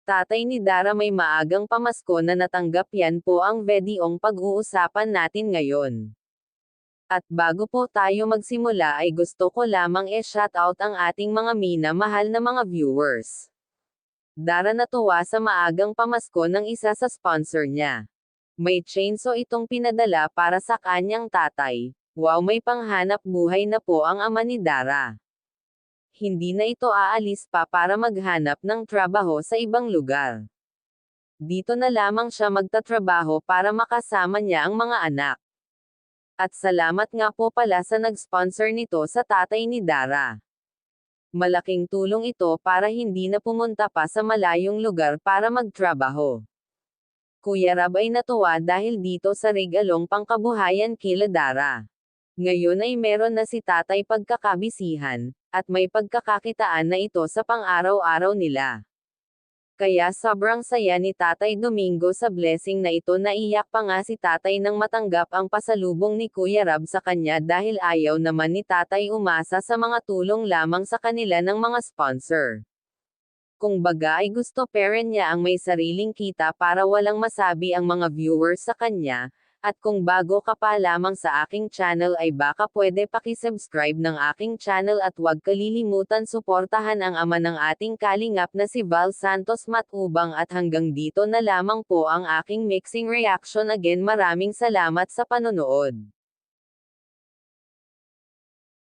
Tatay ni Dara may maagang pamasko na natanggap, yan po ang videong pag-uusapan natin ngayon. At bago po tayo magsimula ay gusto ko lamang shoutout ang ating mga minamahal na mga viewers. Dara natuwa sa maagang pamasko ng isa sa sponsor niya. May chainsaw itong pinadala para sa kanyang tatay. Wow, may panghanap buhay na po ang ama ni Dara. Hindi na ito aalis pa para maghanap ng trabaho sa ibang lugar. Dito na lamang siya magtatrabaho para makasama niya ang mga anak. At salamat nga po pala sa nag-sponsor nito sa tatay ni Dara. Malaking tulong ito para hindi na pumunta pa sa malayong lugar para magtrabaho. Kuya Rab ay natuwa dahil dito sa regalong pangkabuhayan kila Dara. Ngayon ay meron na si tatay pagkakabisihan, at may pagkakakitaan na ito sa pang-araw-araw nila. Kaya sobrang saya ni Tatay Domingo sa blessing na ito, naiyak pa nga si tatay nang matanggap ang pasalubong ni Kuya Rab sa kanya dahil ayaw naman ni tatay umasa sa mga tulong lamang sa kanila ng mga sponsor. Kung baga ay gusto parent niya ang may sariling kita para walang masabi ang mga viewers sa kanya. At kung bago ka pa lamang sa aking channel ay baka pwede pakisubscribe ng aking channel at huwag kalilimutan suportahan ang ama ng ating kalingap na si Val Santos Matubang, at hanggang dito na lamang po ang aking mixing reaction. Again, maraming salamat sa panonood.